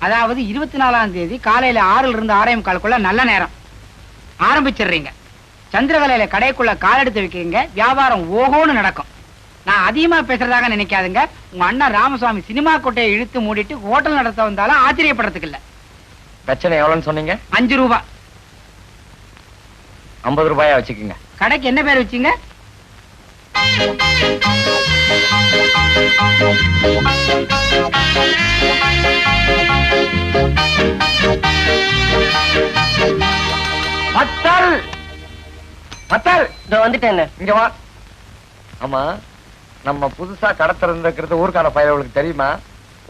அதாவது 24ஆம் தேதி காலையில 6ல இருந்து 6:45 நல்ல நேரம் ஆரம்பிச்சிடுறீங்க. சந்திரகலையில கடைக்குள்ள கால் எடுத்து வைக்கிறீங்க, வியாபாரம் ஓஹோன்னு நடக்கும். நான் அதிகமா பேசுறதாக நினைக்காதுங்க. உங்க அண்ணன் ராமசுவாமி சினிமா கோட்டையை இழுத்து மூடிட்டு ஹோட்டல் நடத்த வந்தாலும் ஆச்சரியப்படுறதுக்கு இல்ல. பிரச்சனை எவ்வளவுன்னு சொன்னீங்க? 5 ரூபாய். 50 ரூபாயா வச்சுக்கோங்க. கடைக்கு என்ன பேர் வச்சீங்க? பத்தல் பத்தல். இதோ வந்துட்டேன். இங்க வா. ஆமா, நம்ம புதுசா கடை திறந்திருக்கிறது ஊர்க்கான பயலுக்கு தெரியுமா?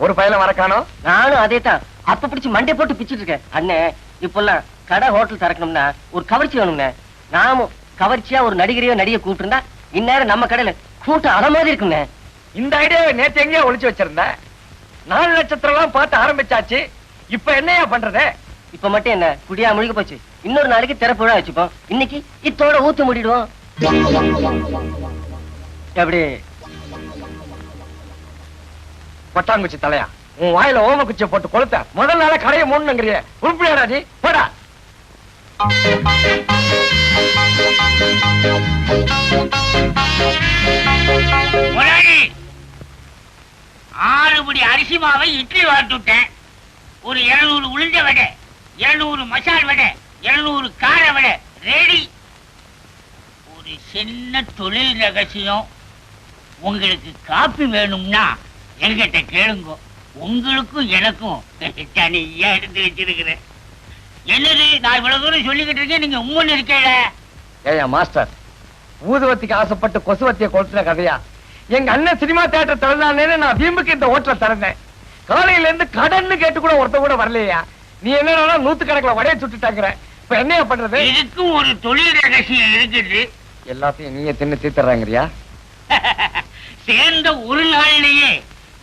ஒரு பயல மறக்கானோ? நானும் அதே தான் அப்ப பிடிச்சு மண்டை போட்டு பிச்சுட்டு இருக்கேன். அண்ணே, இப்பெல்லாம் கடை ஹோட்டல் திறக்கணும்னா ஒரு கவர்ச்சி வேணும்னே. நாமும் கவர்ச்சியா ஒரு நடிகரையோ நடிகை கூப்பிட்டுருந்தா இந்நேரம் நம்ம கடையில கூட்டம் அற மாதிரி இருக்கும்னே. இந்த ஐடியாவை நேற்று எங்கேயோ ஒளிச்சு வச்சிருந்த. 4 நட்சத்திரம் எல்லாம் பார்த்து ஆரம்பிச்சாச்சு. இப்ப என்னையா பண்றது? இப்ப மட்டும் என்ன குடியா முழுகி போச்சு. இன்னொரு நாளைக்கு திறப்பு விழா வச்சுப்போம். இன்னைக்கு இத்தோட ஊத்து மூடிடுவோம். எப்படி பட்டாங்குச்சி தலையா, உன் வாயில ஓம குச்சியை போட்டு கொளுத்த முதல் நாள கடையை மூடணுங்கிறிய உருப்படியாடா நீ? போடா. முதலாளி, 6 படி அரிசி மாவை இட்லி வார்த்துட்டேன். ஒரு 200 உளுந்த வடை, 200 மசால் வடை, 200 கார வடை ரெடி. ஒரு சின்ன தொழில் ரகசியம். உங்களுக்கு காப்பி வேணும்னா என்கிட்ட கேளுங்க. உங்களுக்கும் எனக்கும் தனியா எடுத்து வச்சிருக்கிறேன். என்னது நான் இவ்வளவு தூரம் சொல்லிக்கிட்டு இருக்கேன், நீங்க உம்மன் இருக்கேல? ஏயா மாஸ்டர், ஊதுவத்திக்கு ஆசைப்பட்டு கொசுவத்திய கொளுத்துன கதையா? எங்க அண்ணன் சினிமா தியேட்டர் திறந்தானே நான் வீம்புக்கு இந்த ஹோட்டல திறந்தேன். காலையில இருந்து கடன்னு கேட்டு கூட ஒருத்த கூட வரலையா? நீ என்ன 100 கணக்குல வடைய சுட்டுட்டாக்குற. இப்ப என்னையா பண்றது? இதுக்கும் ஒரு தொழில் ரகசியம் இருக்குது. எல்லாத்தையும் நீங்க தின்னு தீத்துறாங்கறியா? சேர்ந்த ஒரு நாள்லயே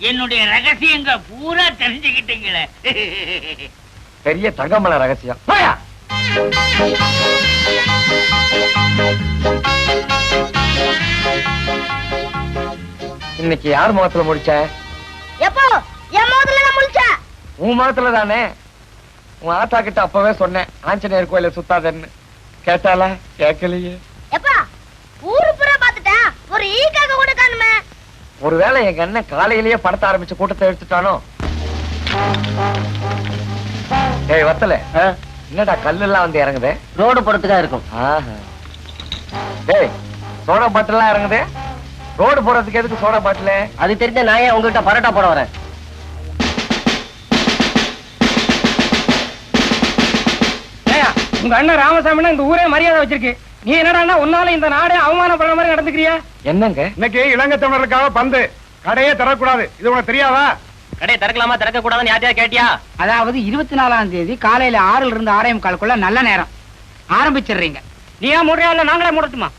என்னுடைய ரகசியங்க பூரா தெரிஞ்சுக்கிட்டீங்களே. பெரிய தங்கமல ரகசியம். போயா. இன்னைக்கு யார் முகத்துல முடிச்ச? எப்போ என் முகத்துல நான் முழிச்சேன். உன் முகத்துல தானே. உன் ஆத்தா கிட்ட அப்பவே சொன்னேன் ஆஞ்சநேயர் கோயில சுத்தாதன்னு. கேட்டாலா? கேட்கலையே. எப்பா ஊரு பூரா பாத்துட்டேன், ஒரு ஈக்காக கூட காணுமே. ஒருவேளை எங்க அண்ணன் காலையிலேயே படத்த ஆரம்பிச்ச கூட்டத்தை எடுத்துட்டானோ? ஏய் வத்தல, என்னடா கல்லு எல்லாம் வந்து இறங்குது? ரோடு போறதுக்கா இருக்கும். டேய், சோடா பாட்டில் எல்லாம் இறங்குது. ரோடு போறதுக்கு எதுக்கு சோடா பாட்டில்? அது தெரிஞ்ச நான் ஏன் உங்ககிட்ட பரோட்டா போட வரேன்? உங்க அண்ணன் ராமசாமி இந்த ஊரே மரியாதை வச்சிருக்கு. நீ என்னடா உன்னால இந்த நாடே அவமானப்படுற மாதிரி நடந்துக்கிறியா? என்னங்க இன்னைக்கு இலங்கை தமிழருக்காக பந்து. கடையே தரக்கூடாது, இது உனக்கு தெரியாதா? கடையை திறக்கலாமா திறக்க கூடாதுன்னு யார்ட்டையா கேட்டியா? அதாவது 24ஆம் தேதி காலையில 6ல இருந்து 6:45 நல்ல நேரம் ஆரம்பிச்சிடுறீங்க. நீ ஏன் மூடுறியா இல்ல நாங்களே மூடட்டுமா?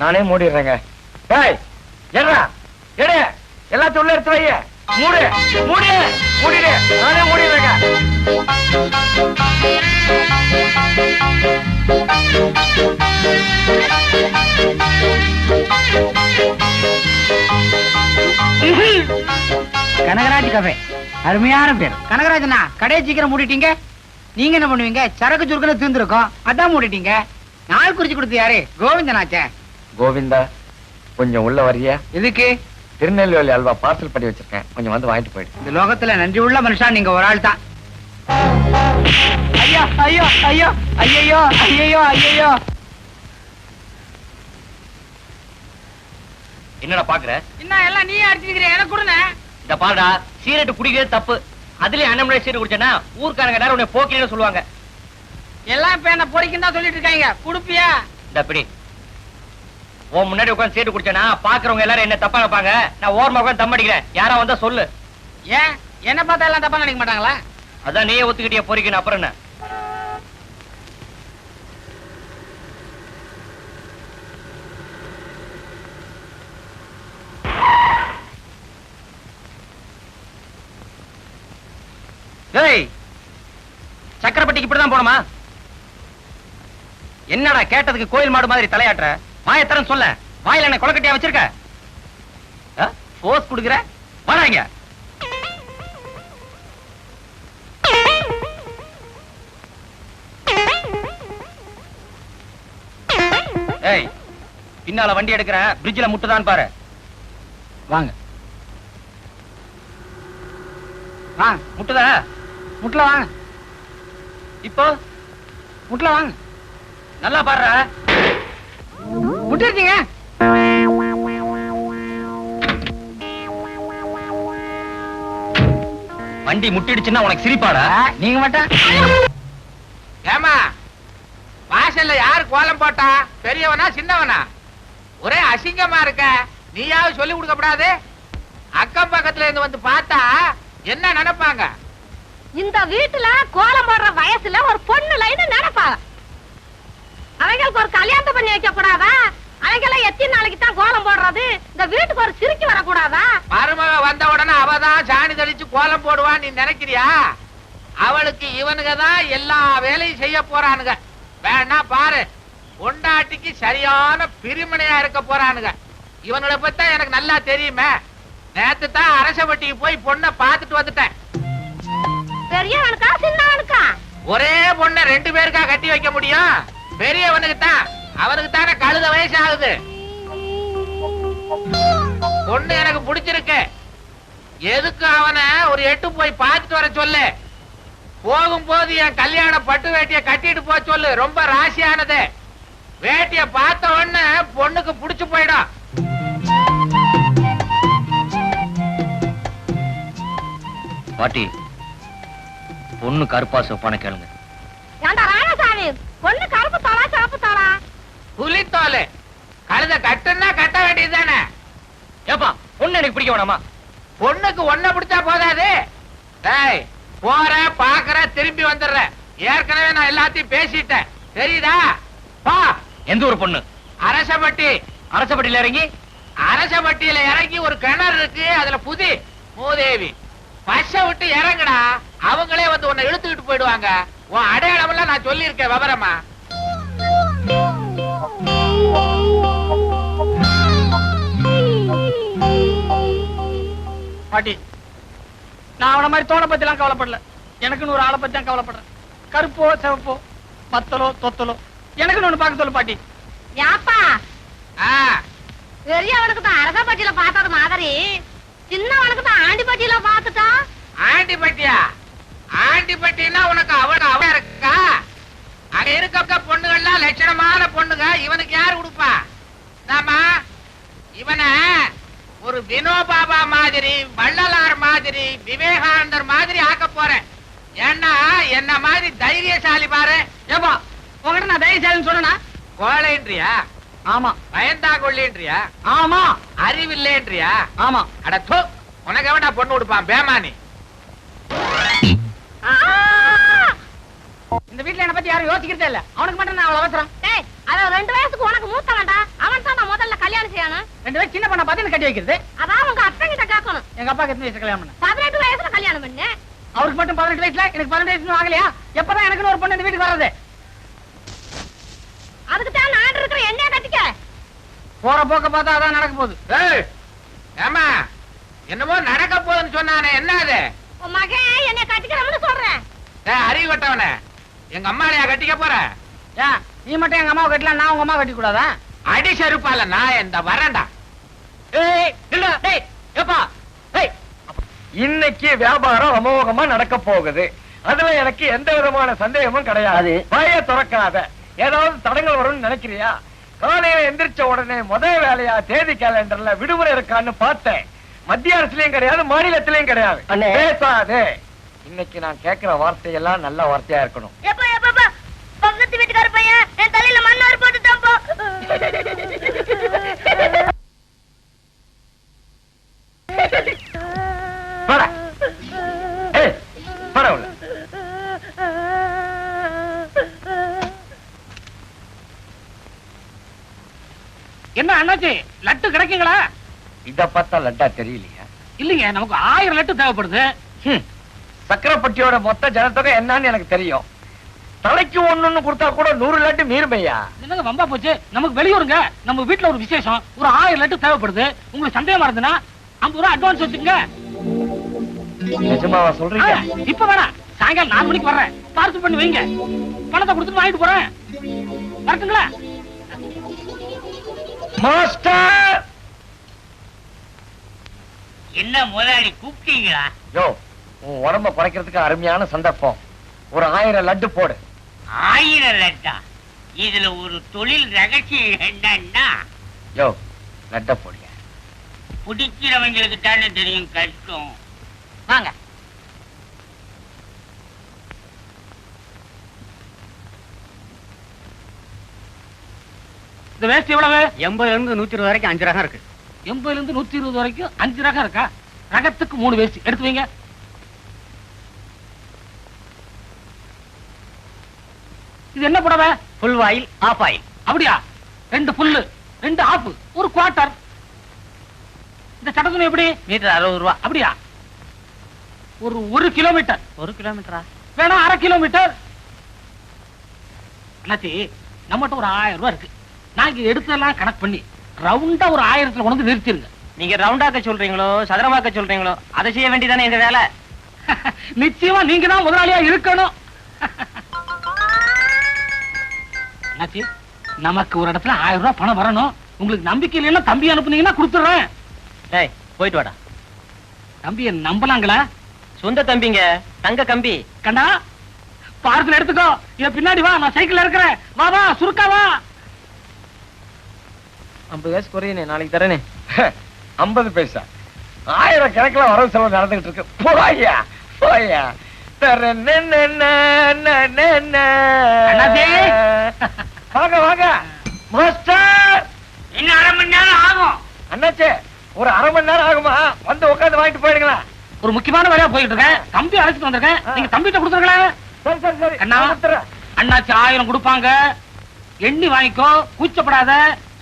நானே மூடிடுறேங்க. டேய் ஏறா எடு, எல்லாத்தையும் உள்ள எடுத்து வை. மூடு மூடு மூடிடு. நானே மூடிடுறேங்க. கனகராஜ் கஃபே, அருமையான பேர். கனகராஜனா, கடையை சீக்கிரம் மூடிட்டீங்க. நீங்க என்ன பண்ணுவீங்க? சரக்கு சுருக்குன்னு தீர்ந்துருக்கும், அதான் மூடிட்டீங்க. நாள் குறிச்சு கொடுத்து யாரு? கோவிந்தனாச்சே. கோவிந்தா, கொஞ்சம் உள்ள வரியா? எதுக்கு? திருநெல்வேலி அல்வா பார்சல் பண்ணி வச்சிருக்கேன், கொஞ்சம் வந்து வாங்கிட்டு போயிடு. இந்த லோகத்துல நன்றி உள்ள மனுஷன் நீங்க ஒரு ஆள் தான். ஐயோ ஐயோ ஐயோ ஐயோ ஐயோ ஐயோ. என்னடா பாக்குற? என்ன எல்லாம் நீ அடிச்சிருக்கிற? எனக்கு கொடுங்க. இந்த பாருடா, சீரட் குடிக்கிறது தப்பு. அதுலயும் அண்ணன் சீரட் குடிச்சேன்னா ஊர்க்காரங்க எல்லாரும் உன்னை போக்கின்னு சொல்லுவாங்க. எல்லாம் இப்ப என்ன பொறிக்கும் தான் சொல்லிட்டு இருக்காங்க. குடுப்பியா? இந்த அப்படி உன் முன்னாடி உட்காந்து சீரட் குடிச்சேன்னா பாக்குறவங்க எல்லாரும் என்ன தப்பா நினைப்பாங்க. நான் ஓரமா உட்காந்து தம் அடிக்கிறேன், யாரா வந்தா சொல்லு. ஏன் என்ன பார்த்தா எல்லாம் தப்பா நினைக்க மாட்டாங்களா? அதான் நீயே ஒத்துக்கிட்டிய பொறிக்கணும், அப்புறம் என்ன? சக்கரப்பட்டிக்கு இப்படிதான் போனோமா? என்னடா கேட்டதுக்கு கோயில் மாடு மாதிரி தலையாட்டுற? வாயத்தரன் சொல்ல, வாயில என்ன கொலக்கட்டியா வச்சிருக்க? போஸ் குடுக்குற? வராங்க. ஏய், பின்னால வண்டி எடுக்கிறேன், பிரிட்ஜ்ல முட்டுதான் பாரு. வாங்க வாங்க, முட்டுதா? முட்ல வாங்க, இப்போ முட்ல வாங்க. நல்லா பாடுற. முட்டிருக்கீங்க. வண்டி முட்டிடுச்சுன்னா உனக்கு சிரிப்பாடா? நீங்க மட்டும் ஏமா வாசல்ல யாரு கோலம் போட்டா? பெரியவனா சின்னவனா? ஒரே அசிங்கமா இருக்க. நீயாவது சொல்லி கொடுக்கப்படாது? அக்கம் பக்கத்துல இருந்து வந்து பார்த்தா என்ன நினைப்பாங்க? இந்த வீட்டுல கோலம் போடுற வயசுல ஒரு பொண்ணு லைன்னு நினைப்பாங்க. அவங்களுக்கு ஒரு கல்யாணத்தை பண்ணி வைக்க கூடாதா? அவங்கெல்லாம் எத்தனை நாளைக்கு தான் கோலம் போடுறது? இந்த வீட்டுக்கு ஒரு சிரிக்கி வரக்கூடாதா? மருமக வந்த உடனே அவதான் சாணி தெளிச்சு கோலம் போடுவான்னு நீ நினைக்கிறியா? அவளுக்கு இவனுங்க தான் எல்லா வேலையும் செய்ய போறானுங்க. வேணா பாரு, பொண்டாட்டிக்கு சரியான பிரிமனையா இருக்க போறானுங்க. இவனுங்களை பத்தி எனக்கு நல்லா தெரியுமே. நேத்து தான் அரசப்பட்டிக்கு போய் பொண்ணை பார்த்துட்டு வந்துட்டேன். பெரியவனுக்கா சின்னவனுக்கா? ஒரே பொண்ணை 2 பேருக்கா கட்டி வைக்க முடியும்? பெரியவனுக்கு தான். அவனுக்கு தானே கழுத வயசு ஆகுது. பொண்ணு எனக்கு பிடிச்சிருக்கு. எதுக்கு அவனை ஒரு 8 போய் பார்த்துட்டு வர சொல்லு. போகும்போது என் கல்யாண பட்டு வேட்டிய கட்டிட்டு போக சொல்லு. ரொம்ப ராசியானது. வேட்டிய பார்த்த உடனே பொண்ணுக்கு புடிச்சு போயிடும். பாட்டி, பொண்ணு கருப்பா சொப்பான கேளுங்க. ஏண்டா ராமசாமி, பொண்ணு கருப்பு தாளா சிவப்பு தாளா? புலித்தோலு. கழுத கட்டுன்னா கட்ட வேண்டியதுதானே. ஏப்பா, பொண்ணு எனக்கு பிடிக்க வேணாமா? பொண்ணுக்கு ஒன்ன பிடிச்சா போதாது. டேய், போற பாக்குற திரும்பி வந்துடுற. ஏற்கனவே நான் எல்லாத்தையும் பேசிட்டேன், தெரியுதா? பா. எந்த ஒரு பொண்ணு? அரசப்பட்டி. அரசப்பட்டியில இறங்கி? அரசப்பட்டியில இறங்கி ஒரு கிணறு இருக்கு, அதுல புதி மூதேவி. பஸ்ஸ விட்டு இறங்குடா, அவங்களே வந்து உன்னை இழுத்துக்கிட்டு போயிடுவாங்க. உன் அடையாளம் எல்லாம் நான் சொல்லி இருக்கேன் விவரமா. பாட்டி, நான் அவன மாதிரி தோணை பத்தி எல்லாம் கவலைப்படல. எனக்குன்னு ஒரு ஆளை பத்தி தான் கவலைப்படுறேன். கருப்போ சிவப்போ மத்தலோ தொத்தலோ எனக்குன்னு ஒண்ணு பார்க்க சொல்லு பாட்டி. யாப்பா, ஆ, பெரியவனுக்கு தான் அரசப்பட்டியில பார்த்தது மாதிரி சின்னவனுக்கு தான் ஆண்டிப்பட்டியில பார்த்துட்டா. ஆண்டிப்பட்டியா? ஆண்டிப்பட்டின்னா உனக்கு அவ இருக்கா? அங்க இருக்க பொண்ணுகள்லாம் லட்சணமான பொண்ணுங்க. இவனுக்கு யாரு கொடுப்பா? நாம இவனை ஒரு வினோபாபா மாதிரி, வள்ளலார் மாதிரி, விவேகானந்தர் மாதிரி ஆக்க போறேன். ஏன்னா என்ன மாதிரி தைரியசாலி பாரு. ஏப்பா, உங்ககிட்ட நான் தைரியசாலின்னு சொன்னா? கோழைன்றியா? ஆமா. பயந்தா கொள்ளின்றியா? ஆமா. அறிவில்லைன்றியா? ஆமா. அட தோ, உனக்கு எவன்டா பொண்ணு கொடுப்பான் பேமானி? இந்த வீட்டுல என்ன பத்தி யாரும் யோசிக்கிறதே இல்ல. அவனுக்கு மட்டும் நான் அவ்வளவு அவசரம். டேய், அவன் 2 வயசுக்கு உனக்கு மூத்த வேண்டாம். அவன் தான் முதல்ல கல்யாணம் செய்யணும். 2 வயசு சின்ன பண்ண பார்த்து கட்டி வைக்கிறது. அதான் உங்க அப்பா கிட்ட கேட்கணும். எங்க அப்பாக்கு எத்தனை வயசு கல்யாணம் பண்ண? 18 வயசுல கல்யாணம் பண்ணு. அவருக்கு மட்டும் 18 வயசுல, எனக்கு 12 வயசு ஆகலையா? எப்பதான் எனக்கு ஒரு பொண்ணு இந்த வீட்டுக்கு வர்றது? அதுக்கு தான் நான் இருக்கிற என்னைய கட்டிக்க. போற போக்க பார்த்தா அதான் நடக்க போகுது. ஏய், ஏம்மா, என்னமோ நடக்க போகுதுன்னு சொன்னானே, என்ன அது? உன் மகன் என்னைய கட்டிக்கிறவன்னு சொல்றேன். அறிவு கட்டவனே, எங்க அம்மாளையா கட்டிக்க போற? ஏன் நீ மட்டும் எங்க அம்மாவை கட்டலாம், நான் உங்க அம்மா கட்டி கூடாதா? அடி செருப்பால நான் இந்த வரேன்டா. ஏய், இல்ல, டேய், ஏப்பா, டேய். இன்னைக்கு வியாபாரம் அமோகமா நடக்க போகுது. அதுல எனக்கு எந்த விதமான சந்தேகமும் கிடையாது. வாயை திறக்காத. ஏதாவது தடங்கள் வரும்னு நினைக்கிறியா? காலையில எந்திரிச்ச உடனே முதல் வேலையா தேதி கேலண்டர்ல விடுமுறை இருக்கான்னு பார்த்தேன். மத்திய அரசுலயும் கிடையாது, மாநிலத்திலயும் கிடையாது. அண்ணே. பேசாதே. இன்னைக்கு நான் கேட்கிற வார்த்தையெல்லாம் நல்ல வார்த்தையா இருக்கணும். எப்பா எப்பா, பக்கத்து வீட்டுக்கார பையன் என் தலையில மண்ணாறு போட்டுட்டான் போ. போடா. ஏய், போடா உள்ள. என்ன அண்ணாச்சி, லட்டு கிடைக்குங்களா? இத பார்த்தா லட்டா தெரியலையா? இல்லைங்க, நமக்கு 1000 லட்டு தேவைப்படுது. சக்கரப்பட்டியோட மொத்த ஜனத்தொகை என்னன்னு எனக்கு தெரியும். தலைக்கு ஒண்ணு கொடுத்தா கூட 100 லட்டு மீறுமையா? என்னங்க வம்பா போச்சு? நமக்கு வெளியூருங்க, நம்ம வீட்டுல ஒரு விசேஷம், ஒரு 1000 லட்டு தேவைப்படுது. உங்களுக்கு சந்தேகமா இருந்ததுன்னா 50 ரூபாய் அட்வான்ஸ் வச்சுங்க. நிஜமாவா சொல்றீங்க? இப்ப வேணாம், சாயங்காலம் 4 மணிக்கு வர்றேன். பார்சல் பண்ணி வைங்க, பணத்தை கொடுத்துட்டு வாங்கிட்டு போறேன். வரட்டுங்களா? மாஸ்டர்! என்ன முதலாளி கூப்பிட்டீங்களா? யோ, உன் உடம்ப குறைக்கிறதுக்கு அருமையான சந்தர்ப்பம். ஒரு 1000 லட்டு போடு. 1000 லட்டா? இதுல ஒரு தொழில் ரகசியம் என்னன்னா, யோ, லட்ட போடுங்க. பிடிக்கிறவங்களுக்கு தானே தெரியும் கஷ்டம். வாங்க. இந்த வேஸ்ட் எவ்வளவு? 80 இருந்து 120 வரைக்கும் 5 ரகம் இருக்கு. 80 இருந்து 120 வரைக்கும் 5 ரகம் இருக்கா? ரகத்துக்கு 3 வேஸ்ட் எடுத்து வைங்க. இது என்ன புடவை? Full oil, half oil. அப்படியா? 2 புல்லு, 2 ஆப்பு, 1 குவார்டர். இந்த சட்டத்துணை எப்படி? மீட்டர் 60 ரூபா. அப்படியா? ஒரு 1 கிலோமீட்டர். 1 கிலோமீட்டரா? வேணா 1/2 கிலோமீட்டர். அண்ணாச்சி, நம்மகிட்ட ஒரு 1000 ரூபாய் இருக்கு. நான் இங்க எடுத்தெல்லாம் கணக்கு பண்ணி ரவுண்டா ஒரு 1000த்துல கொண்டு வந்து நிறுத்திருங்க. நீங்க ரவுண்டாக்க சொல்றீங்களோ சதுரமாக்க சொல்றீங்களோ அதை செய்ய வேண்டியதானே எங்க வேலை. நிச்சயமா நீங்க தான் முதலாளியா இருக்கணும். அண்ணாச்சி, நமக்கு ஒரு இடத்துல 1000 ரூபாய் பணம் வரணும். உங்களுக்கு நம்பிக்கை இல்லைன்னா தம்பி அனுப்புனீங்கன்னா கொடுத்துறேன். டேய், போயிட்டு வாடா. தம்பியை நம்பலாங்களா? சொந்த தம்பிங்க, தங்க கம்பி. கண்டா, பார்சல் எடுத்துக்கோ. இத பின்னாடி வா, நான் சைக்கிள்ல இருக்கிறேன். வா வா, சுருக்கா வா. 50 காசு குறையனே, நாளைக்கு தரேனே. 50 பைசா 1000 கணக்குல வரவு செலவு நடந்துகிட்டு இருக்கு. போயா போயா. அண்ணாச்சி. வாங்க வாங்க மாஸ்டர். இன்னும் 1/2 மணி நேரம் ஆகும். அண்ணாச்சே, ஒரு 1/2 மணி நேரம் ஆகுமா? வந்து உட்காந்து வாங்கிட்டு போயிடுங்களா? ஒரு முக்கியமான வேலையா போயிட்டு இருக்கேன். தம்பி அழைச்சிட்டு வந்திருக்கேன். நீங்க தம்பிட்ட கொடுத்துருங்களேன். சரி சரி சரி. அண்ணா, அண்ணாச்சி 1000 கொடுப்பாங்க. எண்ணி வாங்கிக்கோ, கூச்சப்படாத.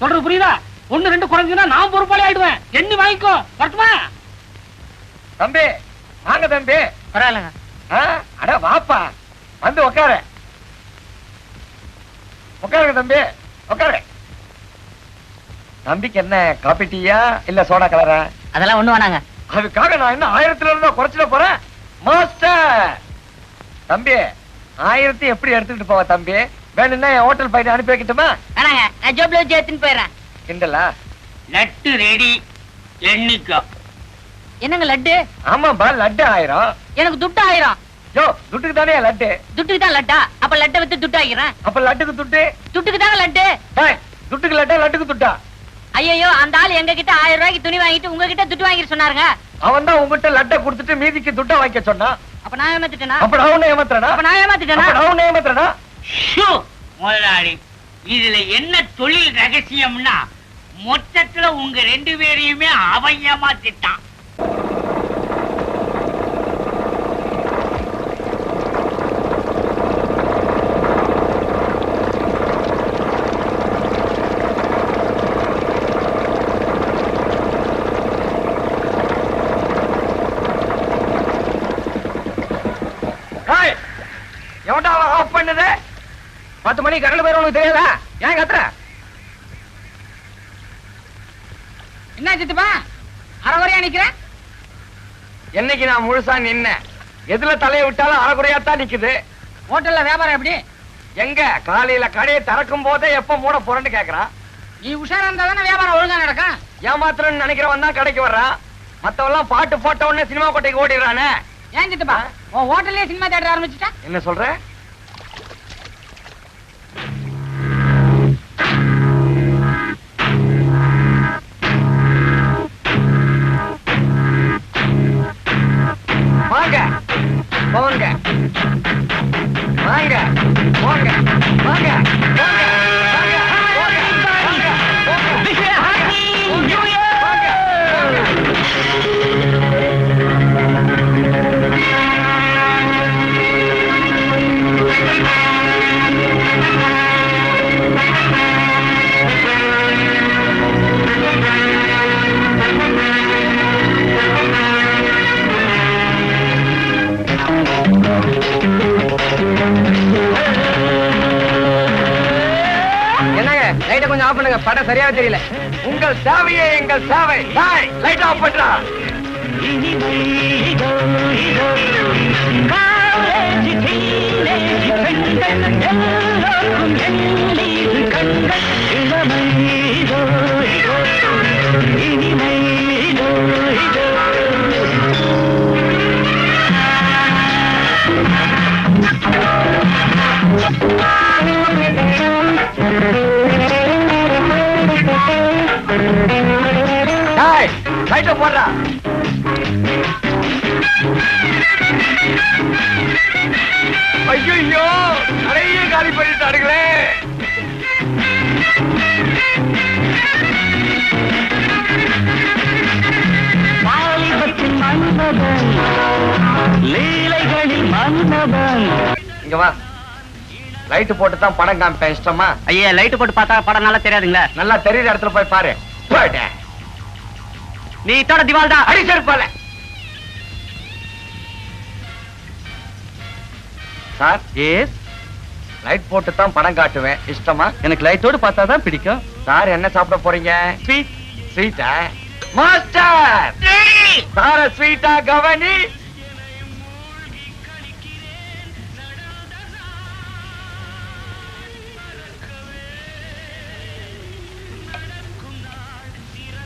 சொல்றது புரியுதா? 1 2 குறைஞ்சுனா நான் பொறுப்பாளி ஆயிடுவேன். எண்ணி வாங்கிக்கோ. வரட்டுமா? தம்பி வாங்க தம்பி. பரவாயில்லங்க. அட வாப்பா, வந்து உட்காரு. உட்காருங்க தம்பி, உட்காரு. தம்பிக்கு என்ன காபி டீயா இல்ல சோடா கலரா? அதெல்லாம் ஒண்ணு வேணாங்க. அதுக்காக நான் என்ன 1000ல இருந்தா குறைச்சிட போறேன்? மாஸ்டர், தம்பி 1000 எப்படி எடுத்துக்கிட்டு போவ தம்பி? வேணும்னா என் ஹோட்டல் போயிட்டு அனுப்பி வைக்கட்டுமா? வேணாங்க, நான் ஜோப்ல வச்சு எடுத்துன்னு போயிடுறேன். கிண்டலா? லட்டு ரெடி, எண்ணிக்கோ. என்னங்க லட்டு? ஆமாப்பா, லட்டு 1000. எனக்கு துட்டு 1000. யோ, துட்டுக்கு தானே லட்டு. துட்டுக்கு தான் லட்டா? அப்ப லட்டை வித்து துட்டு ஆகிறேன். அப்ப லட்டுக்கு துட்டு? துட்டுக்கு தாங்க லட்டு. டேய், துட்டுக்கு லட்டா லட்டுக்கு துட்டா? ஐயோ, அந்த ஆள் எங்க கிட்ட 1000 ரூபாய்க்கு துணி வாங்கிட்டு உங்ககிட்ட துட்டு வாங்கிட்டு சொன்னாருங்க. அவன் தான் உங்ககிட்ட லட்டை கொடுத்துட்டு மீதிக்கு துட்டா வாங்கிக்க சொன்னான். அப்ப நான் ஏமாத்திட்டேனா? அப்ப நான் உன்னை ஏமாத்துறேனா? அப்ப நான் ஏமாத்திட்டேனா? அப்ப நான் உன்னை ஏமாத்துறேனா? ஷூ, முதலாளி, இதுல என்ன தொழில் ரகசியம்னா, மொத்தத்துல உங்க 2 பேரையுமே அவன் ஏமாத்திட்டான். ஏய், எவன்டா அவன் ஆஃப் பண்ணது? 10 மணிக்கு கரண்ட் போயிரும், உனக்கு தெரியாதா? ஏன் கத்துற? என்ன சித்தப்பா அரைகுறையா நிக்கிறேன்? என்னைக்கு நான் முழுசா நின்ன, எதுல தலையை விட்டாலும் அரைகுறையாத்தான் நிக்குது. ஹோட்டல்ல வியாபாரம் எப்படி? எங்க காலையில கடையை திறக்கும் போதே எப்ப மூட போறேன்னு கேக்குறான். நீ உஷாரா இருந்தா தானே வியாபாரம் ஒழுங்கா நடக்கும். ஏமாத்திரன்னு நினைக்கிறவன் தான் கடைக்கு வர்றான். மத்தவெல்லாம் பாட்டு போட்ட உடனே சினிமா கோட்டைக்கு ஓடிடுறானே. ஏன் சித்தப்பா உன் ஹோட்டல்லே சினிமா தேட்டர் ஆரம்பிச்சுட்டா? என்ன சொல்ற? வாங்க போங்க, வாங்க போங்க, வாங்க வாங்க வாங்க என்னங்க லைட்ட கொஞ்சம் ஆஃப் பண்ணுங்க, படம் சரியாவே தெரியல. உங்கள் சேவையே எங்கள் சேவை. லைட் ஆஃப் பண்றா. கண்கள் இளமை லைட்ட போடுறா. ஐயோ நிறைய காலி பண்ணிட்டாருங்களே. இங்க வா. லைட் போட்டு தான் படம் காமிப்பேன். இஷ்டமா? ஐயா லைட் போட்டு பார்த்தா படம் நல்லா தெரியாதுங்களா? நல்லா தெரியுற இடத்துல போய் பாரு. நீ தோட திவால் தான் அடிச்சிருப்பால. சார், எஸ், லைட் போட்டு தான் படம் காட்டுவேன். இஷ்டமா? எனக்கு லைட்டோடு பார்த்தா தான் பிடிக்கும். சார், என்ன சாப்பிட போறீங்க? ஸ்வீட். ஸ்வீட்டா? மாஸ்டர், சார ஸ்வீட்டா கவனி.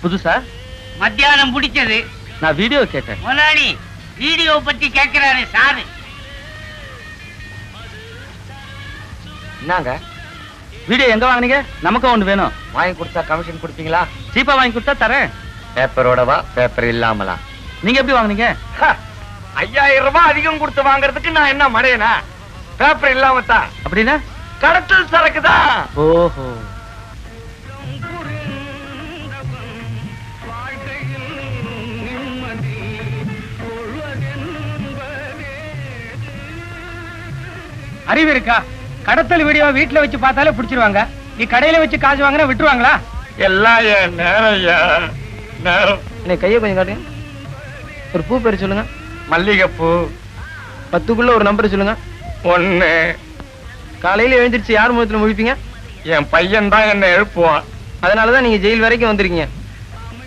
புதுசா? மத்தியானம் பிடிச்சது. நான் வீடியோ கேட்டேன். முதலாளி வீடியோ பத்தி கேட்கிறாரு சாரு. என்னங்க வீடியோ எங்க வாங்குனீங்க? நமக்கு ஒண்ணு வேணும். வாங்கி கொடுத்தா கமிஷன் கொடுப்பீங்களா? சீப்பா வாங்கி கொடுத்தா தரேன். பேப்பரோடவா? பேப்பர் இல்லாமலா? நீங்க எப்படி வாங்குனீங்க? 5000 ரூபாய் அதிகம் கொடுத்து வாங்குறதுக்கு நான் என்ன மடையனா? பேப்பர் இல்லாம தான். அப்படின்னா கடத்தல் சரக்குதான். ஓஹோ. அறிவு இருக்கா? கடத்தல் வீடியோ வீட்டுல வச்சு பார்த்தாலே பிடிச்சிருவாங்க. நீ கடையில வச்சு காசு வாங்கினா விட்டுருவாங்களா? எல்லாம் என் நேரம். நேரம். கையை கொஞ்சம் காட்டுங்க. ஒரு பூ பேர் சொல்லுங்க. மல்லிகைப்பூ. 10க்குள்ள ஒரு நம்பர் சொல்லுங்க. 1. காலையில எழுந்திருச்சு யார் முகத்துல முழிப்பீங்க? என் பையன் தான் என்ன எழுப்புவான். அதனாலதான் நீங்க ஜெயில் வரைக்கும் வந்திருக்கீங்க.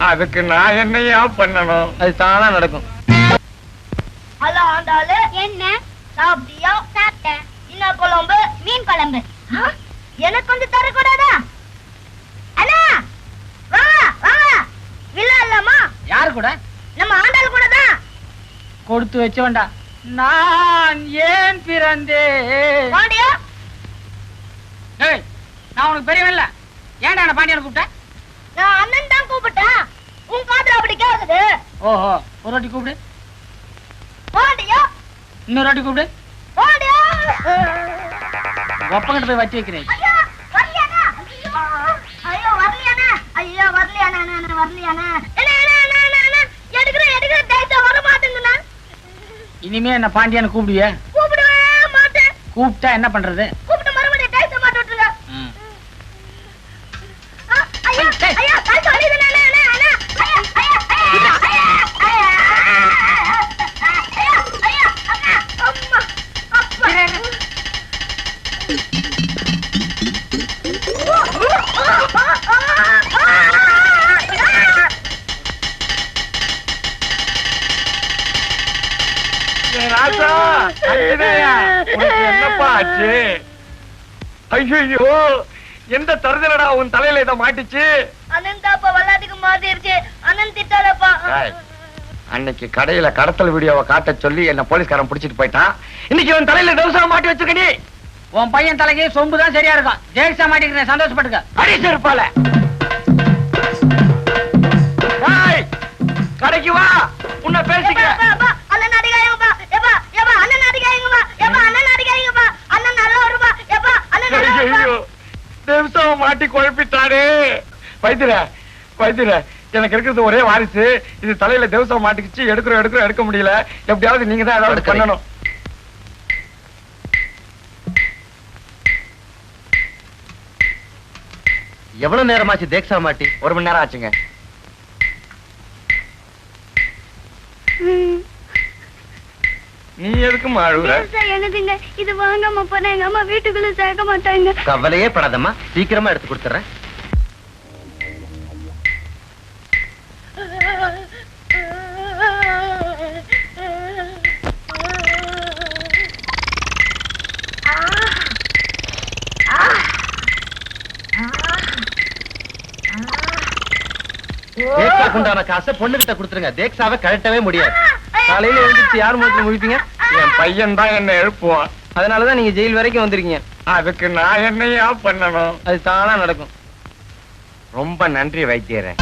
அதுக்கு நான் என்னையா பண்ணணும்? அது தானா நடக்கும். ஹலோ ஆண்டாளு, என்ன சாப்பிட்டியா? சாப்பிட்டேன். என்ன குழம்பு? மீன் குழம்பு. எனக்கு கொஞ்சம் தரக்கூடாதா? அண்ணா வாங்க வாங்க. இல்ல இல்லம்மா. யாரு கூட? நம்ம ஆண்டாள் கூட தான். கொடுத்து வச்சவன்டா. நான் ஏன் பிறந்தேன்? பாண்டியா, ஏய், நான் உனக்கு பெரியவன் இல்ல. ஏன்டா என்ன பாண்டியனை கூப்பிட்டேன்? நான் அண்ணன் தான் கூப்பிட்டேன். உன் காதுல அப்படி கேக்குது. ஓஹோ, ஒரு வாட்டி கூப்பிடு. பாண்டியா, இன்னொரு வாட்டி கூப்பிடு. பாண்டியா. ஒப்பங்கிட்ட போய் வச்சு வைக்கிறேன். ஐயோ வரலையாண்ணா. ஐயோ வரலையாண்ணா. ஐயோ வரலையாண்ணா. வரலையாண்ணா. எடுக்கிற டைட்டா வர மாட்டேங்குண்ணா. இனிமே என்ன பாண்டியனை கூப்பிடுவிய? கூப்பிடவே மாட்டேன். கூப்பிட்டா என்ன பண்றது? கூப்பிட்டு மறுபடியும் டைட்டா மாட்ட விட்டுருங்க. ஐயோ ஐயோ டைட்டா வலிக்குதுண்ணா. என்னப்பா ஆச்சு? ஐயோ, எந்த தருதலடா உன் தலையில இதை மாட்டிச்சு? அண்ணன் தாப்பா வல்லாட்டுக்கு மாட்டிருச்சு. அண்ணன் திட்டாலப்பா. அன்னைக்கு கடையில கடத்தல் வீடியோவை காட்ட சொல்லி என்ன போலீஸ்காரன் பிடிச்சிட்டு போயிட்டான். இன்னைக்கு உன் தலையில தவசா மாட்டி வச்சிருக்க. நீ உன் பையன் தலைக்கு சொம்பு தான் சரியா இருக்கும். ஜெயிச்சா மாட்டிக்கிறேன், சந்தோஷப்பட்டுக்க. அடிச்சு இருப்பால. கடைக்கு வா, உன்னை பேசிக்க. அண்ணன் அடிக்காயங்கப்பா. எப்பா எப்பா அண்ணன் அடிக்காயங்கப்பா. எப்பா அண்ணன் அடிக்காயங்கப்பா. அண்ணன் நல்ல வருப்பா. எப்பா அண்ணன் நல்ல வருப்பா. தேவசாவை மாட்டி குழப்பிட்டாரு. வைத்தியர எனக்கு இருக்கிறது ஒரே வாரிசு. இது தலையில தேவசாவை மாட்டிக்கிச்சு. எடுக்க முடியல. எப்படியாவது நீங்க தான் ஏதாவது பண்ணணும். எவ்வளவு நேரமாச்சு தேக்ஸா மாட்டி? 1 மணி நேரம் ஆச்சுங்க. நீ எதுக்கு அழுகுற? என்னதுங்க இது? வாங்காம போனா எங்க அம்மா வீட்டுக்குள்ள சேர்க்க மாட்டாங்க. கவலையே படாதம்மா, சீக்கிரமா எடுத்து கொடுத்துறேன். தேக்ஸாக்குண்டான காசை பொண்ணுகிட்ட கொடுத்துருங்க. தேக்ஸாவை கழட்டவே முடியாது. காலையில எழுந்திருச்சு யார் முகத்துல முழிப்பீங்க? என் பையன் தான் என்ன எழுப்புவான். அதனாலதான் நீங்க ஜெயில் வரைக்கும் வந்திருக்கீங்க. அதுக்கு நான் என்னையா பண்ணணும்? அது தானா நடக்கும். ரொம்ப நன்றி வைத்தியரே.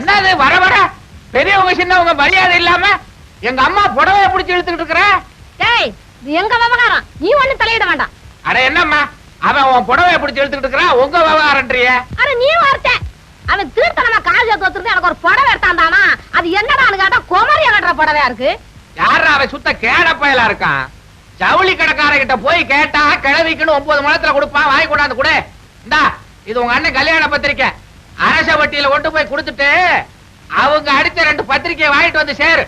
என்னது வர வர பெரியவங்க சின்னவங்க மரியாதை இல்லாம எங்க அம்மா புடவைய பிடிச்சு இழுத்துக்கிட்டு இருக்கிற? டேய் இது எங்க விவகாரம், நீ ஒண்ணு தலையிட வேண்டாம். அட என்னம்மா அவன் உன் புடவைய பிடிச்சு இழுத்துக்கிட்டு இருக்கிறான், உங்க விவகாரன்றிய? அட நீ வார்த்தை, அவன் தீர்த்தனமா காலேஜ் தோத்துருந்து எனக்கு ஒரு புடவை எடுத்தான்தானா, அது என்னடான்னு கேட்டா குமரியா கட்டுற புடவையா இருக்கு. யாரா அவன் சுத்த கேட பயலா இருக்கான்? ஜவுளி கடைக்காரங்கிட்ட போய் கேட்டா கிழவிக்குன்னு 9 மணத்துல கொடுப்பான், வாங்கி கொண்டாந்து கொடு. இந்தா இது உங்க அண்ணன் கல்யாண பத்திரிக்கை, அரச வட்டியில கொண்டு போய் கொடுத்துட்டு அவங்க அடிச்ச 2 பத்திரிக்கையை வாங்கிட்டு வந்து சேரு.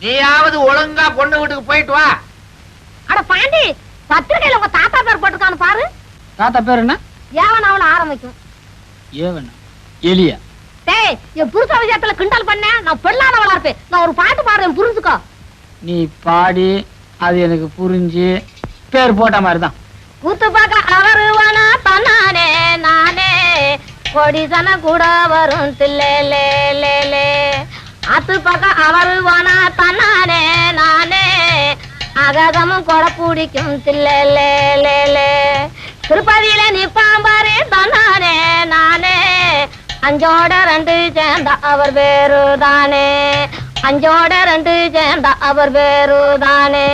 நீயாவது ஒழுங்கா பொண்ணு வீட்டுக்கு போயிட்டு வா. அட பாண்டி, பத்திரிகையில உங்க தாத்தா பேர் போட்டுருக்கான்னு பாரு. தாத்தா பேர் என்ன? ஏவன் அவள ஆரம்பிக்கும். ஏவன் எலியா? டேய் என் புருஷ விஷயத்துல கிண்டல் பண்ண நான் பெண்ணானவளா இருப்பேன். நான் ஒரு பாட்டு பாடுறேன், புரிஞ்சுக்கோ. நீ பாடி அது எனக்கு புரிஞ்சு பேர் போட்ட மாதிரிதான். கூத்து பார்க்க அவருவானா தன்னானே நானே, கொடிசன கூட வரும் தில்லே. அத்து பார்க்க அவருவானா தன்னானே நானே, அகதமும் கொடை பிடிக்கும் தில்லே. திருப்பதியில நிப்பாம்பாரு தன்னானே நானே, 5ஓட 2 சேர்ந்த அவர் வேறுதானே, 5ஓட 2 சேர்ந்த அவர் வேறுதானே.